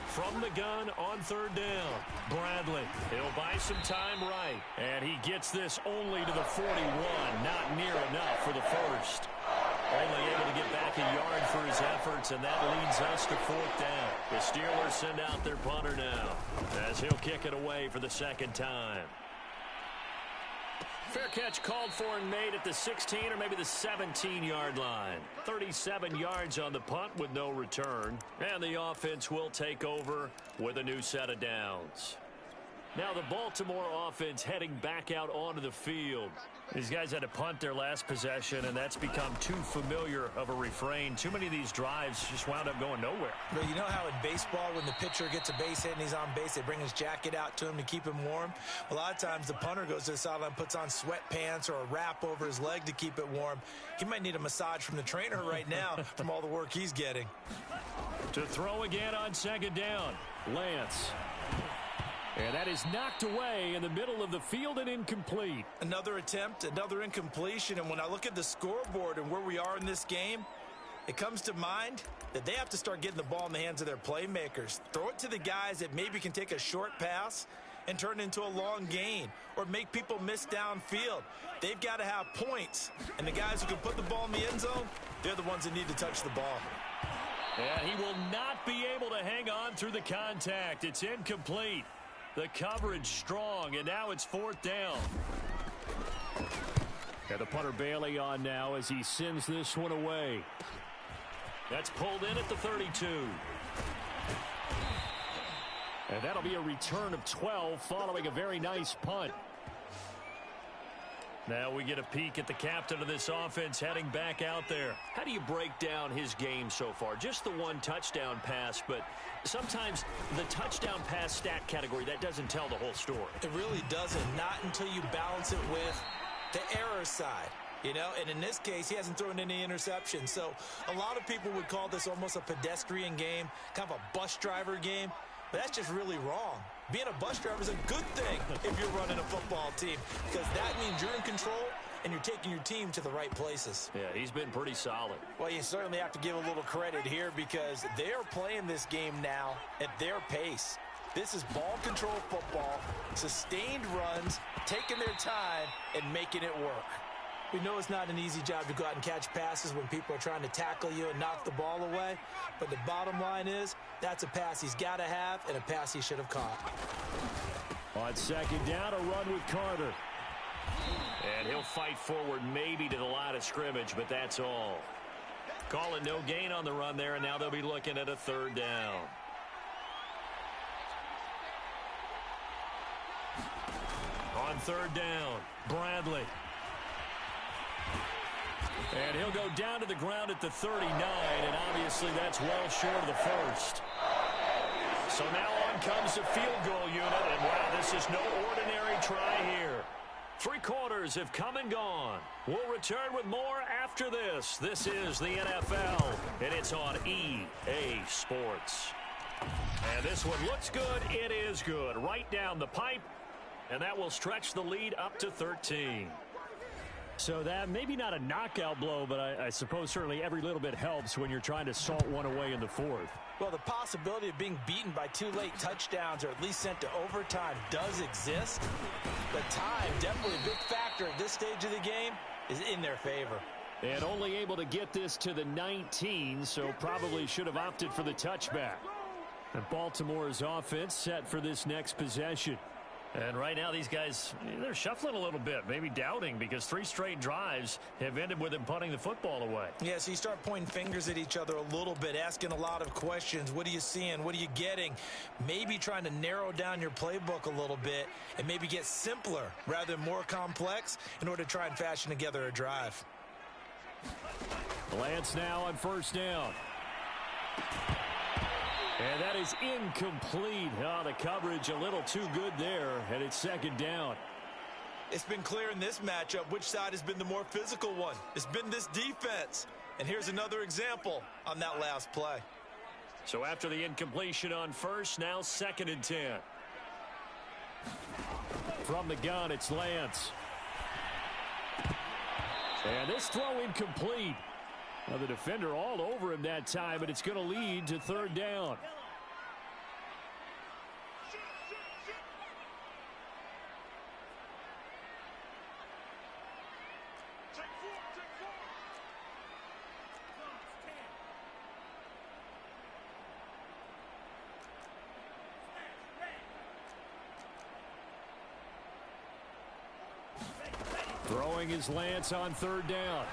From the gun on 3rd down. Bradley. He'll buy some time right. And he gets this only to the 41. Not near enough for the first. Only able to get back a yard for his efforts, and that leads us to 4th down. The Steelers send out their punter now as he'll kick it away for the 2nd time. Fair catch called for and made at the 16 or maybe the 17-yard line. 37 yards on the punt with no return. And the offense will take over with a new set of downs. Now the Baltimore offense heading back out onto the field. These guys had to punt their last possession, and that's become too familiar of a refrain. Too many of these drives just wound up going nowhere. But you know how in baseball, when the pitcher gets a base hit and he's on base, they bring his jacket out to him to keep him warm? A lot of times the punter goes to the sideline, puts on sweatpants or a wrap over his leg to keep it warm. He might need a massage from the trainer right now from all the work he's getting. To throw again on 2nd down. Lance. And that is knocked away in the middle of the field and incomplete. Another attempt, another incompletion. And when I look at the scoreboard and where we are in this game, it comes to mind that they have to start getting the ball in the hands of their playmakers. Throw it to the guys that maybe can take a short pass and turn it into a long gain or make people miss downfield. They've got to have points. And the guys who can put the ball in the end zone, they're the ones that need to touch the ball. And he will not be able to hang on through the contact. It's incomplete. The coverage strong, and now it's 4th down. And the punter Bailey on now as he sends this one away. That's pulled in at the 32. And that'll be a return of 12 following a very nice punt. Now we get a peek at the captain of this offense heading back out there. How do you break down his game so far? Just the one touchdown pass, but sometimes the touchdown pass stat category, that doesn't tell the whole story. It really doesn't, not until you balance it with the error side. You know, and in this case, he hasn't thrown any interceptions. So a lot of people would call this almost a pedestrian game, kind of a bus driver game. But that's just really wrong. Being a bus driver is a good thing if you're running a football team, because that means you're in control and you're taking your team to the right places. Yeah, he's been pretty solid. Well, you certainly have to give a little credit here because they're playing this game now at their pace. This is ball control football, sustained runs, taking their time, and making it work. We know it's not an easy job to go out and catch passes when people are trying to tackle you and knock the ball away. But the bottom line is, that's a pass he's got to have and a pass he should have caught. On 2nd down, a run with Carter. And he'll fight forward maybe to the line of scrimmage, but that's all. Call it no gain on the run there, and now they'll be looking at a 3rd down. On 3rd down, Bradley. And he'll go down to the ground at the 39, and obviously that's well short of the first. So now on comes the field goal unit, and wow, this is no ordinary try here. 3 quarters have come and gone. We'll return with more after this. This is the NFL, and it's on EA Sports. And this one looks good. It is good. Right down the pipe, and that will stretch the lead up to 13. So that maybe not a knockout blow, but I suppose certainly every little bit helps when you're trying to salt one away in the 4th. Well, the possibility of being beaten by 2 late touchdowns or at least sent to overtime does exist. But time, definitely a big factor at this stage of the game, is in their favor. And only able to get this to the 19, so probably should have opted for the touchback. And Baltimore's offense set for this next possession. And right now these guys, they're shuffling a little bit, maybe doubting, because 3 straight drives have ended with them punting the football away. Yeah, so you start pointing fingers at each other a little bit, asking a lot of questions. What are you seeing? What are you getting? Maybe trying to narrow down your playbook a little bit and maybe get simpler rather than more complex in order to try and fashion together a drive. Lance now on 1st down. And that is incomplete. Oh, the coverage a little too good there, and it's 2nd down. It's been clear in this matchup which side has been the more physical one. It's been this defense. And here's another example on that last play. So after the incompletion on 1st, now 2nd and 10. From the gun, it's Lance. And this throw incomplete. Well, the defender all over him that time, but it's going to lead to 3rd down. Throwing is Lance on 3rd down.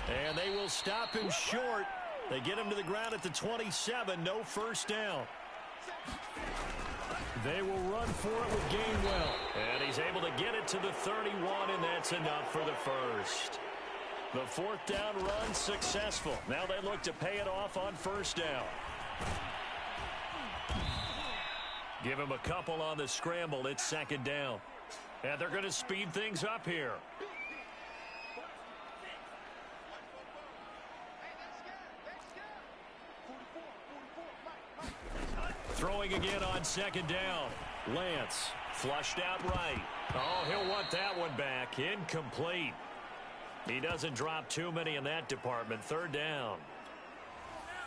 And they will stop him short. They get him to the ground at the 27. No 1st down. They will run for it with Gainwell. And he's able to get it to the 31, and that's enough for the first. The 4th down run successful. Now they look to pay it off on 1st down. Give him a couple on the scramble. It's 2nd down. And they're going to speed things up here. Throwing again on 2nd down. Lance flushed out right. Oh, he'll want that one back. Incomplete. He doesn't drop too many in that department. 3rd down.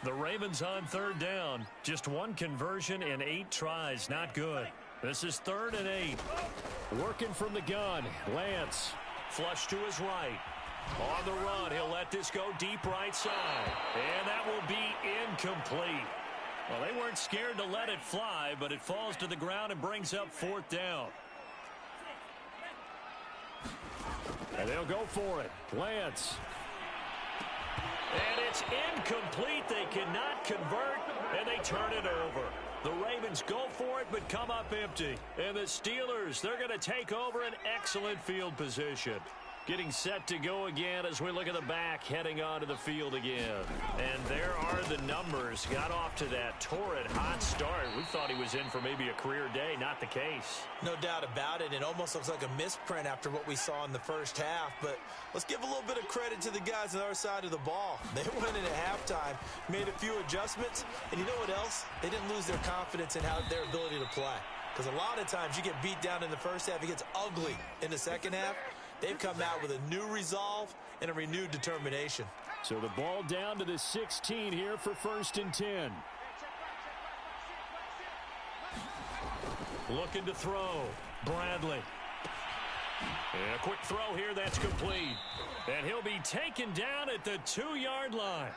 The Ravens on 3rd down. Just 1 conversion in 8 tries. Not good. This is 3rd and 8. Working from the gun. Lance flush to his right. On the run, he'll let this go deep right side. And that will be incomplete. Well, they weren't scared to let it fly, but it falls to the ground and brings up 4th down. And they'll go for it. Lance. And it's incomplete. They cannot convert, and they turn it over. The Ravens go for it, but come up empty. And the Steelers, they're going to take over an excellent field position. Getting set to go again as we look at the back, heading onto the field again. And there are the numbers. Got off to that torrid hot start. We thought he was in for maybe a career day. Not the case. No doubt about it. It almost looks like a misprint after what we saw in the first half. But let's give a little bit of credit to the guys on our side of the ball. They went in at halftime, made a few adjustments. And you know what else? They didn't lose their confidence in their ability to play. Because a lot of times you get beat down in the first half. It gets ugly in the second half. They've come out with a new resolve and a renewed determination. So the ball down to the 16 here for 1st and 10. Looking to throw. Bradley. And a quick throw here. That's complete. And he'll be taken down at the 2-yard line.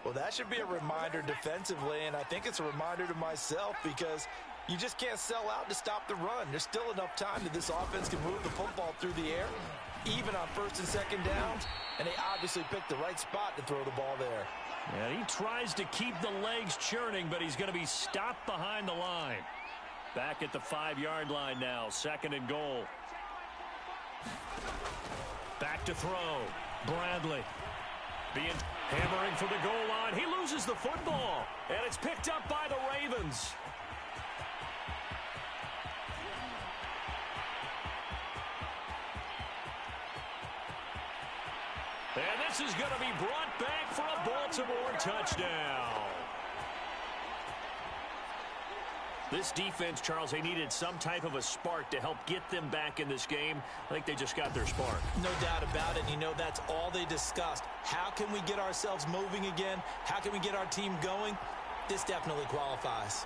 Well, that should be a reminder defensively, and I think it's a reminder to myself because you just can't sell out to stop the run. There's still enough time that this offense can move the football through the air, even on 1st and 2nd downs, and they obviously picked the right spot to throw the ball there. And he tries to keep the legs churning, but he's going to be stopped behind the line. Back at the 5-yard line now, 2nd and goal. Back to throw. Bradley. Hammering for the goal line. He loses the football, and it's picked up by the Ravens. And this is going to be brought back for a Baltimore touchdown. This defense, Charles, they needed some type of a spark to help get them back in this game. I think they just got their spark. No doubt about it. You know, that's all they discussed. How can we get ourselves moving again? How can we get our team going? This definitely qualifies.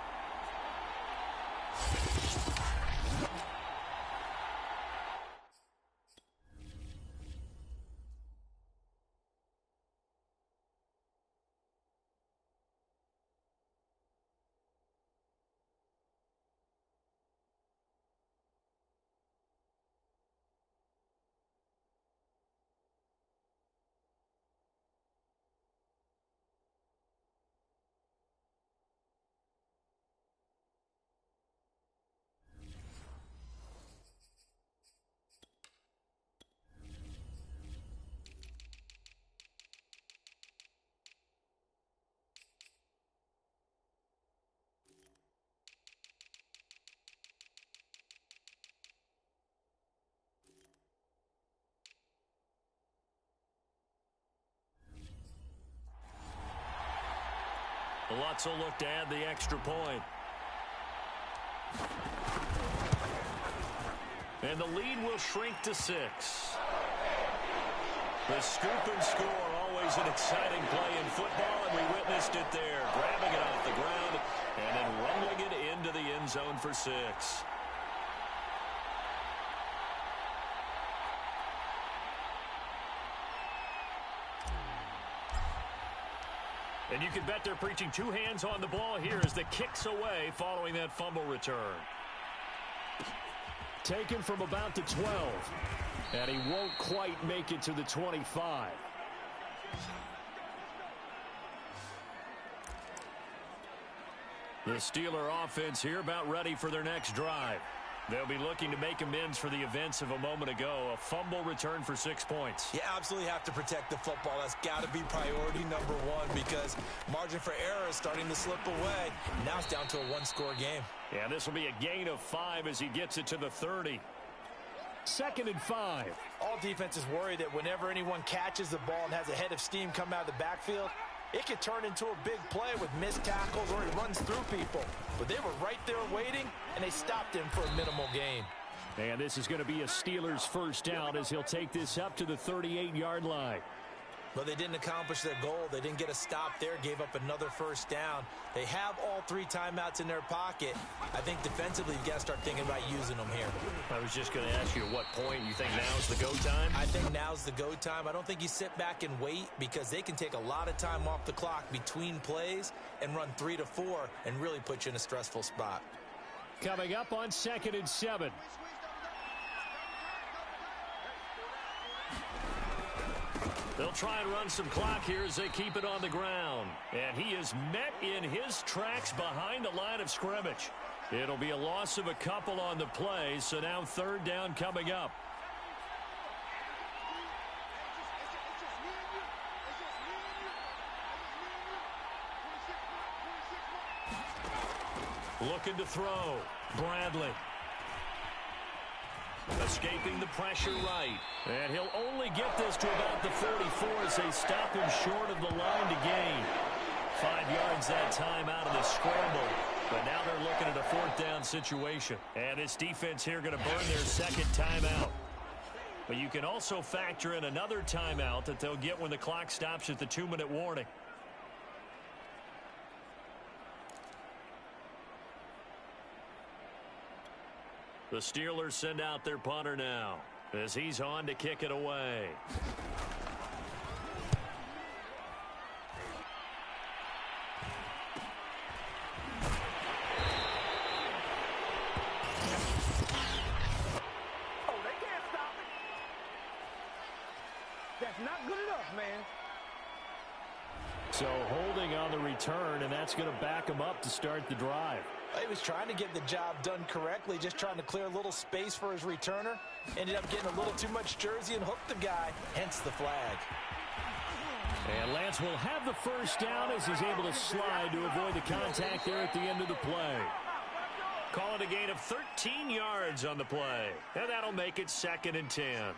Lutz will look to add the extra point. And the lead will shrink to 6. The scoop and score, always an exciting play in football, and we witnessed it there. Grabbing it off the ground and then rumbling it into the end zone for 6. And you can bet they're preaching 2 hands on the ball here as the kick's away following that fumble return. Taken from about the 12. And he won't quite make it to the 25. The Steeler offense here about ready for their next drive. They'll be looking to make amends for the events of a moment ago. A fumble return for 6 points. You absolutely have to protect the football. That's got to be priority number 1 because margin for error is starting to slip away. Now it's down to a 1-score game. Yeah, this will be a gain of 5 as he gets it to the 30. 2nd and 5. All defenses worry that whenever anyone catches the ball and has a head of steam come out of the backfield, it could turn into a big play with missed tackles or he runs through people. But they were right there waiting, and they stopped him for a minimal gain. And this is going to be a Steelers first down as he'll take this up to the 38-yard line. Well, they didn't accomplish their goal. They didn't get a stop there, gave up another first down. They have all 3 timeouts in their pocket. I think defensively, you've got to start thinking about using them here. I was just going to ask you at what point you think now's the go time? I think now's the go time. I don't think you sit back and wait because they can take a lot of time off the clock between plays and run 3 to 4 and really put you in a stressful spot. Coming up on 2nd and 7. They'll try and run some clock here as they keep it on the ground. And he is met in his tracks behind the line of scrimmage. It'll be a loss of a couple on the play, so now 3rd down coming up. Looking to throw. Bradley. Escaping the pressure right. And he'll only get this to about the 44 as they stop him short of the line to gain. 5 yards that time out of the scramble. But now they're looking at a 4th down situation. And this defense here going to burn their 2nd timeout. But you can also factor in another timeout that they'll get when the clock stops at the 2-minute warning. The Steelers send out their punter now as he's on to kick it away. Oh, they can't stop it. That's not good enough, man. So holding on the return, and that's going to back him up to start the drive. He was trying to get the job done correctly, just trying to clear a little space for his returner. Ended up getting a little too much jersey and hooked the guy, hence the flag. And Lance will have the first down as he's able to slide to avoid the contact there at the end of the play. Call it a gain of 13 yards on the play, and that'll make it 2nd and 10.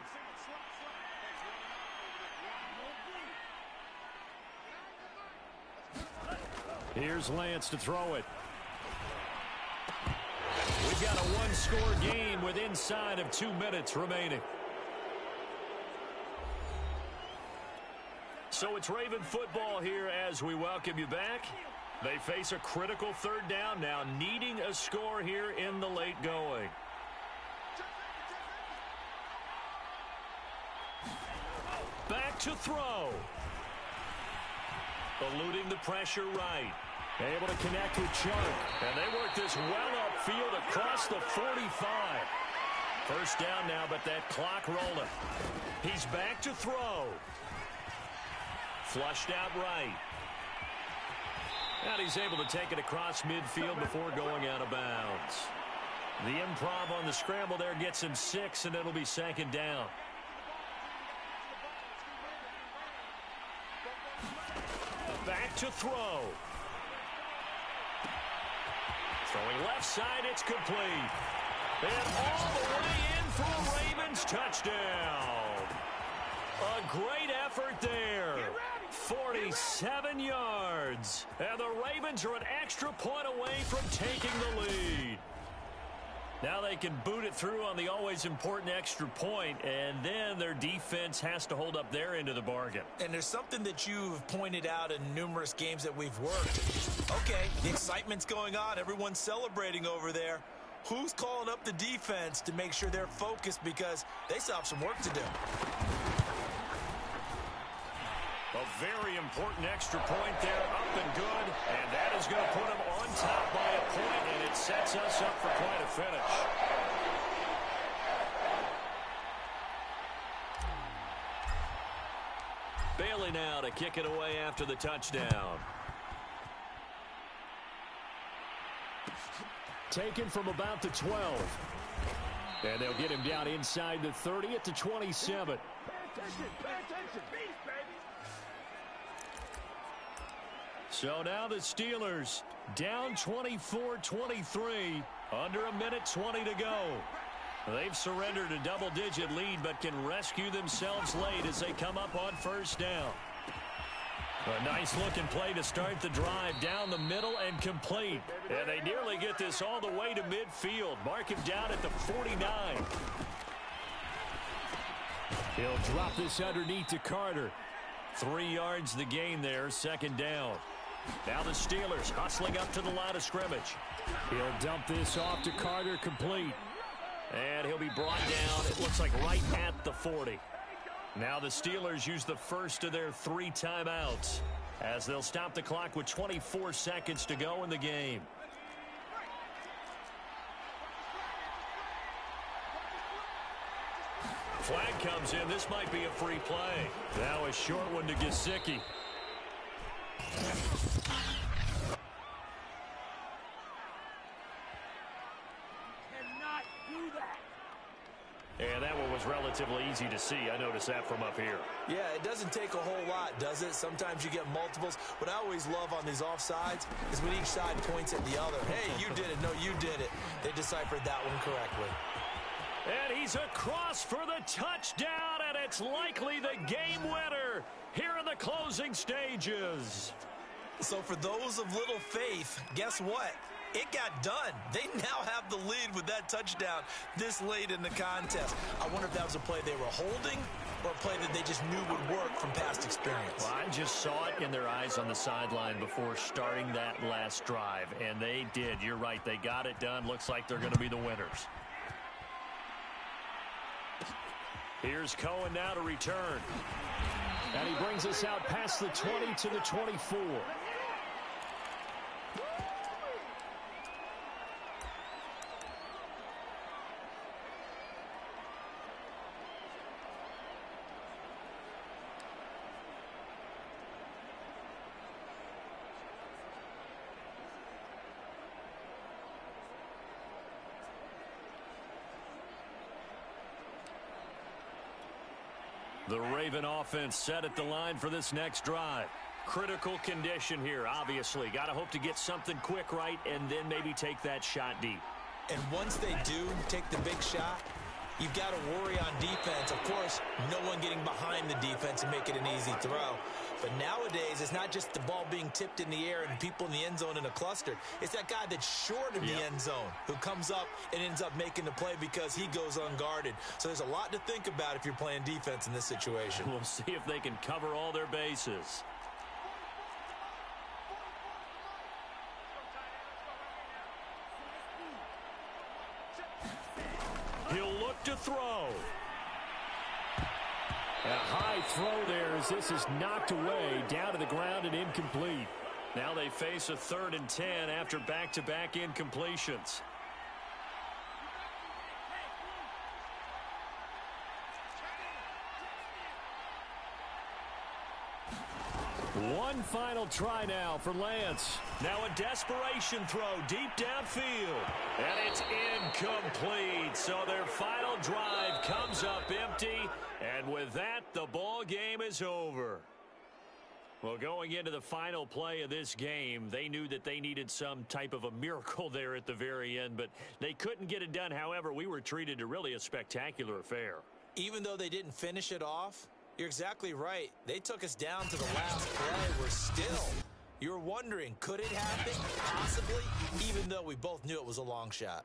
Here's Lance to throw it. We've got a 1-score game with inside of 2 minutes remaining. So it's Raven football here as we welcome you back. They face a critical 3rd down now, needing a score here in the late going. Back to throw. Eluding the pressure right. Able to connect with Chark. And they work this well upfield across the 45. First down now, but that clock rolling. He's back to throw. Flushed out right. And he's able to take it across midfield before going out of bounds. The improv on the scramble there gets him 6, and it'll be 2nd down. Back to throw. Throwing left side, it's complete. And all the way in for a Ravens touchdown. A great effort there. 47 yards. And the Ravens are an extra point away from taking the lead. Now they can boot it through on the always important extra point, and then their defense has to hold up their end of the bargain. And there's something that you've pointed out in numerous games that we've worked. Okay, the excitement's going on. Everyone's celebrating over there. Who's calling up the defense to make sure they're focused because they still have some work to do? A very important extra point there, up and good, and that is going to put them on top by a point, and it sets us up for quite a finish. Bailey now to kick it away after the touchdown. Taken from about the 12. And they'll get him down inside the 30 at the 27. Pay attention, beast, baby. So now the Steelers down 24-23, under a minute 20 to go. They've surrendered a double-digit lead but can rescue themselves late as they come up on first down. A nice-looking play to start the drive down the middle and complete. And they nearly get this all the way to midfield. Mark him down at the 49. He'll drop this underneath to Carter. 3 yards the gain there, second down. Now the Steelers hustling up to the line of scrimmage. He'll dump this off to Carter, complete. And he'll be brought down, it looks like right at the 40. Now the Steelers use the first of their 3 timeouts as they'll stop the clock with 24 seconds to go in the game. Flag comes in. This might be a free play. Now a short one to Gesicki. Cannot do that. And that one was relatively easy to see. I noticed that from up here. Yeah, it doesn't take a whole lot, does it? Sometimes you get multiples. What I always love on these offsides is when each side points at the other. Hey, you did it. No, you did it. They deciphered that one correctly. And he's across for the touchdown, and it's likely the game winner here in the closing stages. So for those of little faith, guess what? It got done. They now have the lead with that touchdown this late in the contest. I wonder if that was a play they were holding or a play that they just knew would work from past experience. Well, I just saw it in their eyes on the sideline before starting that last drive, and they did. You're right. They got it done. Looks like they're going to be the winners. Here's Cohen now to return. And he brings us out past the 20 to the 24. The Raven offense set at the line for this next drive. Critical condition here, obviously. Got to hope to get something quick right and then maybe take that shot deep. And once they do take the big shot, you've got to worry on defense. Of course, no one getting behind the defense and make it an easy throw. But nowadays, it's not just the ball being tipped in the air and people in the end zone in a cluster. It's that guy that's short of the end zone who comes up and ends up making the play because he goes unguarded. So there's a lot to think about if you're playing defense in this situation. We'll see if they can cover all their bases. He'll look to throw. A high throw there as this is knocked away, down to the ground and incomplete. Now they face a 3rd and 10 after back-to-back incompletions. One final try now for Lance. Now a desperation throw deep downfield. And it's incomplete. So their final drive comes up empty. And with that, the ball game is over. Well, going into the final play of this game, they knew that they needed some type of a miracle there at the very end, but they couldn't get it done. However, we were treated to really a spectacular affair. Even though they didn't finish it off, you're exactly right. They took us down to the last play. We're still, you're wondering, could it happen? Possibly, even though we both knew it was a long shot.